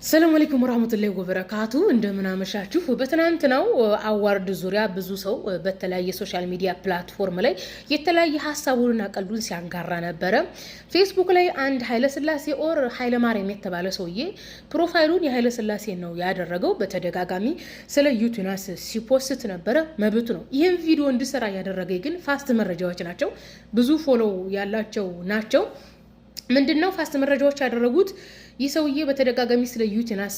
ሰላም አለይኩም ወራህመቱላሂ ወበረካቱ እንደምን አመሻችሁ። በትናንትናው አዋርድ ዙሪያ ብዙ ሰው በተለያየ ሶሻል ሚዲያ ፕላትፎርም ላይ የተለያየ ሐሳቡንና ቀልዱን ሲያንጋራ ነበረ። ፌስቡክ ላይ አንድ ኃይለ ሥላሴ ኦር ኃይለ ማርያም የተባለ ሰውዬ ፕሮፋይሉን የኃይለ ሥላሴ ነው ያደረገው። በተደጋጋሚ ስለ ዩቲናስ ሲፖስት ነበረ። መብቱ ነው። ይህን ቪዲዮ እንድሰራ ያደረገኝ ግን ፋስት መረጃዎች ናቸው። ብዙ ፎሎው ያላቸው ናቸው። ምንድነው ፋስት መረጃዎች ያደረጉት? ይህ ሰውዬ በተደጋጋሚ ስለ ዩቲናስ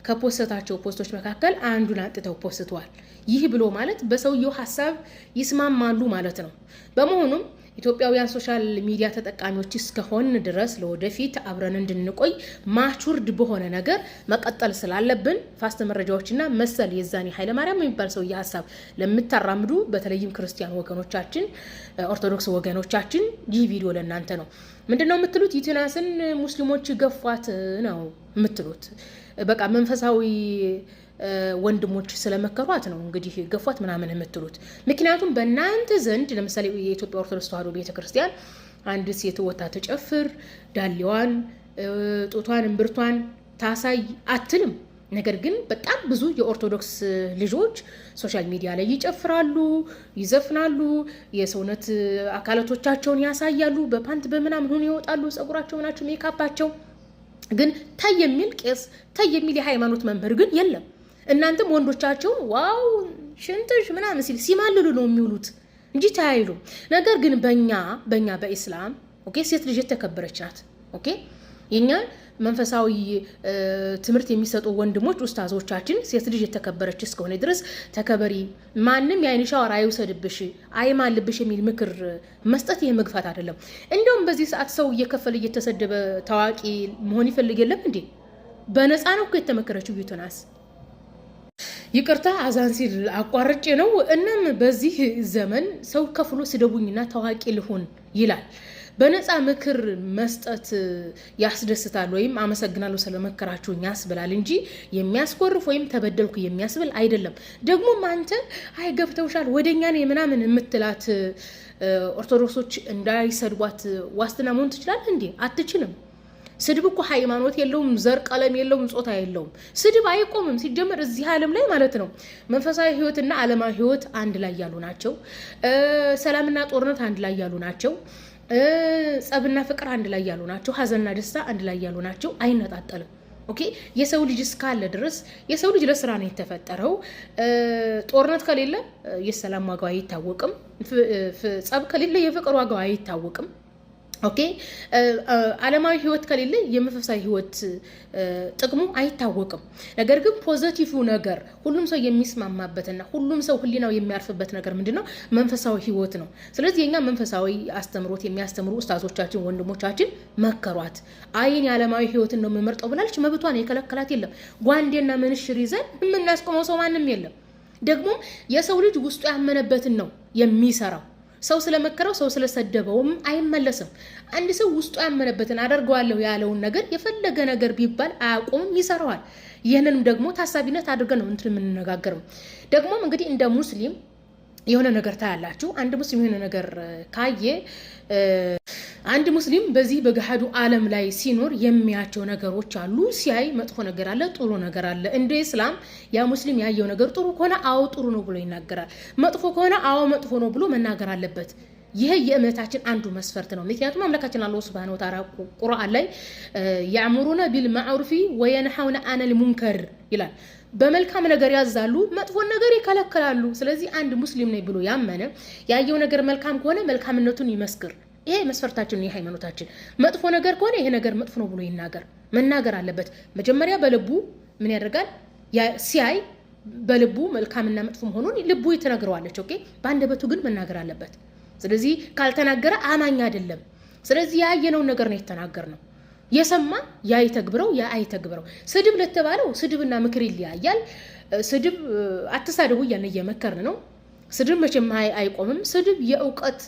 ከፖስተታቸው ፖስቶች መካከል አንዱን አንጥተው ፖስተዋል። ይህ ብሎ ማለት በሰውየው ሐሳብ ይስማማሉ ማለት ነው። በመሆኑም ኢትዮጵያውያን ሶሻል ሚዲያ ተጠቃሚዎች እስከሆን ድረስ ለወደፊት አብረን እንድንቆይ ማቹርድ በሆነ ነገር መቀጠል ስላለብን ፋስት መረጃዎችና መሰል የዛኔ ኃይለ ማርያም የሚባል ሰውዬ ሐሳብ ለምታራምዱ በተለይም ክርስቲያን ወገኖቻችን፣ ኦርቶዶክስ ወገኖቻችን ይህ ቪዲዮ ለእናንተ ነው። ምንድነው የምትሉት? ዩቲናስን ሙስሊሞች ገፏት ነው የምትሉት። በቃ መንፈሳዊ ወንድሞች ስለመከሯት ነው እንግዲህ ገፏት ምናምን የምትሉት። ምክንያቱም በእናንተ ዘንድ ለምሳሌ የኢትዮጵያ ኦርቶዶክስ ተዋሕዶ ቤተክርስቲያን አንድ ሴት ወጣ ተጨፍር ዳሌዋን ጡቷን እምብርቷን ታሳይ አትልም። ነገር ግን በጣም ብዙ የኦርቶዶክስ ልጆች ሶሻል ሚዲያ ላይ ይጨፍራሉ፣ ይዘፍናሉ፣ የሰውነት አካላቶቻቸውን ያሳያሉ፣ በፓንት በምናምን ሆነው ይወጣሉ፣ ጸጉራቸው ናቸው ሜካፓቸው። ግን ታይ የሚል ቄስ ታይ የሚል የሃይማኖት መምህር ግን የለም። እናንተም ወንዶቻቸውን ዋው ሽንትሽ ምናምን ሲል ሲማልሉ ነው የሚውሉት እንጂ ታያይሉ። ነገር ግን በእኛ በኢስላም ኦኬ ሴት ልጅ የተከበረች ናት። ኦኬ የኛ መንፈሳዊ ትምህርት የሚሰጡ ወንድሞች ኡስታዞቻችን ሴት ልጅ የተከበረች እስከሆነ ድረስ ተከበሪ፣ ማንም የአይን ሻወር አይውሰድብሽ፣ አይማልብሽ የሚል ምክር መስጠት ይሄ መግፋት አይደለም። እንደውም በዚህ ሰዓት ሰው እየከፈለ እየተሰደበ ታዋቂ መሆን ይፈልግ የለም እንዴ? በነፃ ነው እኮ የተመከረችው ዩቲናስ። ይቅርታ አዛን ሲል አቋርጬ ነው። እናም በዚህ ዘመን ሰው ከፍሎ ስደቡኝና ታዋቂ ልሆን ይላል። በነፃ ምክር መስጠት ያስደስታል ወይም አመሰግናለሁ ስለመከራችሁኝ ያስብላል እንጂ የሚያስኮርፍ ወይም ተበደልኩ የሚያስብል አይደለም። ደግሞ አንተ አይገብተውሻል ወደኛ ነው ምናምን የምትላት ኦርቶዶክሶች እንዳይሰድቧት ዋስትና መሆን ትችላለህ እንዴ? አትችልም። ስድብ እኮ ሃይማኖት የለውም፣ ዘር ቀለም የለውም፣ ጾታ የለውም። ስድብ አይቆምም። ሲጀመር እዚህ ዓለም ላይ ማለት ነው መንፈሳዊ ህይወትና ዓለማዊ ህይወት አንድ ላይ ያሉ ናቸው። ሰላምና ጦርነት አንድ ላይ ያሉ ናቸው። ጸብና ፍቅር አንድ ላይ ያሉ ናቸው። ሀዘንና ደስታ አንድ ላይ ያሉ ናቸው። አይነጣጠልም። ኦኬ የሰው ልጅ እስካለ ድረስ የሰው ልጅ ለስራ ነው የተፈጠረው። ጦርነት ከሌለ የሰላም ዋጋው አይታወቅም። ጸብ ከሌለ የፍቅር ዋጋው አይታወቅም። ኦኬ ዓለማዊ ህይወት ከሌለ የመንፈሳዊ ህይወት ጥቅሙ አይታወቅም። ነገር ግን ፖዚቲቭ ነገር ሁሉም ሰው የሚስማማበትና ሁሉም ሰው ህሊናው የሚያርፍበት ነገር ምንድነው? መንፈሳዊ ህይወት ነው። ስለዚህ የኛ መንፈሳዊ አስተምሮት የሚያስተምሩ ኡስታዞቻችን ወንድሞቻችን መከሯት። አይን የዓለማዊ ህይወትን ነው የምመርጠው ብላለች። መብቷን የከለከላት የለም። ጓንዴና ምንሽር ይዘን የምናስቆመው ሰው ማንም የለም። ደግሞ የሰው ልጅ ውስጡ ያመነበትን ነው የሚሰራው። ሰው ስለመከረው ሰው ስለሰደበውም አይመለስም። አንድ ሰው ውስጡ ያመነበትን አደርገዋለሁ ያለውን ነገር የፈለገ ነገር ቢባል አያቆምም፣ ይሰራዋል። ይህንንም ደግሞ ታሳቢነት አድርገን ነው እንትን የምንነጋገረው። ደግሞም እንግዲህ እንደ ሙስሊም የሆነ ነገር ታያላችሁ። አንድ ሙስሊም የሆነ ነገር ካየ አንድ ሙስሊም በዚህ በገሃዱ ዓለም ላይ ሲኖር የሚያቸው ነገሮች አሉ። ሲያይ መጥፎ ነገር አለ፣ ጥሩ ነገር አለ። እንደ እስላም ያ ሙስሊም ያየው ነገር ጥሩ ከሆነ አዎ ጥሩ ነው ብሎ ይናገራል። መጥፎ ከሆነ አዎ መጥፎ ነው ብሎ መናገር አለበት። ይሄ የእምነታችን አንዱ መስፈርት ነው። ምክንያቱም አምላካችን አላህ ሱብሃነሁ ወተዓላ ቁርአን ላይ ያእምሩነ ቢልማዕሩፊ ወየንሐውነ አኒል ሙንከር ይላል። በመልካም ነገር ያዛሉ፣ መጥፎን ነገር ይከለክላሉ። ስለዚህ አንድ ሙስሊም ነኝ ብሎ ያመነ ያየው ነገር መልካም ከሆነ መልካምነቱን ይመስክር። ይሄ መስፈርታችን ነው። የሃይማኖታችን መጥፎ ነገር ከሆነ ይሄ ነገር መጥፎ ነው ብሎ መናገር አለበት። መጀመሪያ በልቡ ምን ያደርጋል? ሲያይ በልቡ መልካምና መጥፎ መሆኑን ልቡ ይተነግረዋለች። ኦኬ በአንደበቱ ግን መናገር አለበት። ስለዚህ ካልተናገረ አማኝ አይደለም። ስለዚህ ያየነውን ነገር ነው የተናገርነው። የሰማ ያ ይተግብረው ያ አይተግብረው። ስድብ ለተባለው ስድብና ምክር ይለያያል። ስድብ አትሳደቡ እያልን እየመከርን ነው። ስድብ መቼም አይቆምም። ስድብ የእውቀት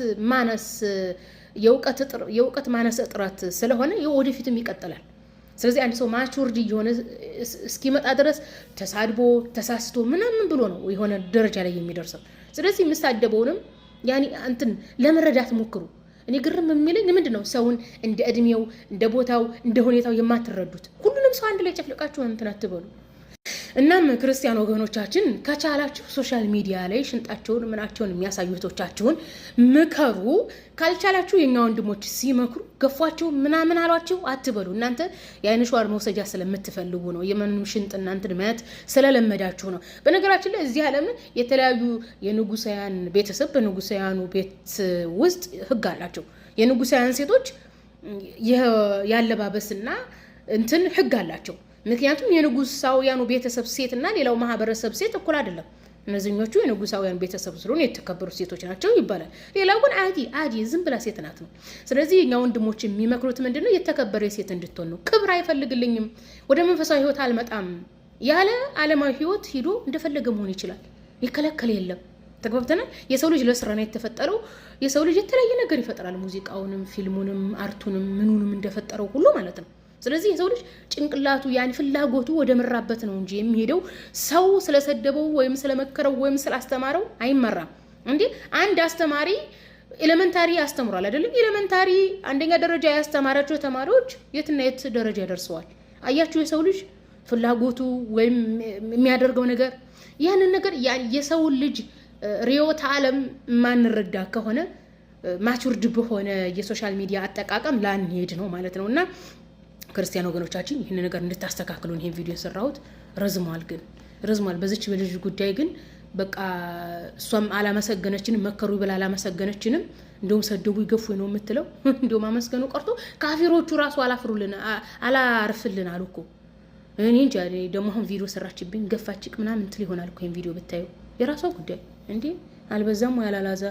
ማነስ እጥረት ስለሆነ ወደፊትም ይቀጥላል። ስለዚህ አንድ ሰው ማቹርድ የሆነ እስኪመጣ ድረስ ተሳድቦ ተሳስቶ ምናምን ብሎ ነው የሆነ ደረጃ ላይ የሚደርሰው። ስለዚህ የምሳደበውንም ያኒ እንትን ለመረዳት ሞክሩ። እኔ ግርም የሚለኝ ምንድነው ሰውን እንደ እድሜው እንደ ቦታው እንደ ሁኔታው የማትረዱት? ሁሉንም ሰው አንድ ላይ ጨፍልቃችሁ እንትን አትበሉ። እናም ክርስቲያን ወገኖቻችን ከቻላችሁ ሶሻል ሚዲያ ላይ ሽንጣቸውን ምናቸውን የሚያሳዩ እህቶቻችሁን ምከሩ። ካልቻላችሁ የኛ ወንድሞች ሲመክሩ ገፏቸው ምናምን አሏቸው አትበሉ። እናንተ የአይን ሸዋር መውሰጃ ስለምትፈልጉ ነው። የማንንም ሽንጥ እናንተን ማየት ስለለመዳችሁ ነው። በነገራችን ላይ እዚህ ዓለም የተለያዩ የንጉሳውያን ቤተሰብ በንጉሳውያኑ ቤት ውስጥ ህግ አላቸው። የንጉሳውያን ሴቶች ያለባበስና እንትን ህግ አላቸው። ምክንያቱም የንጉሳውያኑ ቤተሰብ ሴትና ሌላው ማህበረሰብ ሴት እኩል አይደለም። እነዚህኞቹ የንጉሳውያን ቤተሰብ ስለሆነ የተከበሩ ሴቶች ናቸው ይባላል። ሌላው ግን አዲ ዝም ብላ ሴት ናት ነው። ስለዚህ እኛ ወንድሞች የሚመክሩት ምንድነው? የተከበረ ሴት እንድትሆን ነው። ክብር አይፈልግልኝም፣ ወደ መንፈሳዊ ህይወት አልመጣም ያለ ዓለማዊ ህይወት ሂዶ እንደፈለገ መሆን ይችላል። ይከለከል የለም። ተግባብተናል። የሰው ልጅ ለስራ ነው የተፈጠረው። የሰው ልጅ የተለያየ ነገር ይፈጥራል። ሙዚቃውንም፣ ፊልሙንም፣ አርቱንም ምኑንም እንደፈጠረው ሁሉ ማለት ነው። ስለዚህ የሰው ልጅ ጭንቅላቱ ያን ፍላጎቱ ወደ መራበት ነው እንጂ የሚሄደው ሰው ስለሰደበው ወይም ስለመከረው ወይም ስላስተማረው አይመራም። እንዴ አንድ አስተማሪ ኤሌመንታሪ ያስተምራል አይደለም? ኤሌመንታሪ አንደኛ ደረጃ ያስተማራቸው ተማሪዎች የትና የት ደረጃ ደርሰዋል? አያችሁ፣ የሰው ልጅ ፍላጎቱ ወይም የሚያደርገው ነገር ያንን ነገር የሰው ልጅ ሪዮት ዓለም ማንረዳ ከሆነ ማቹርድ በሆነ የሶሻል ሚዲያ አጠቃቀም ላንሄድ ነው ማለት ነውና ክርስቲያን ወገኖቻችን ይህን ነገር እንድታስተካክሉን ይሄን ቪዲዮ ሰራሁት። ረዝሟል። በዚች በልጅ ጉዳይ ግን በቃ እሷም አላመሰገነችንም፣ መከሩ ይበላ አላመሰገነችንም። እንደውም ሰደቡ ይገፉ ነው የምትለው። እንደውም አመስገኑ ቀርቶ ካፊሮቹ ራሱ አላርፍልን አሉ እኮ። እኔ እንጃ ደግሞ አሁን ቪዲዮ ሰራችብኝ ገፋችቅ ምናምን ትል ይሆናል እኮ ይሄን ቪዲዮ ብታዩ የራሷ ጉዳይ እንዴ አልበዛም ወይ አላላዛ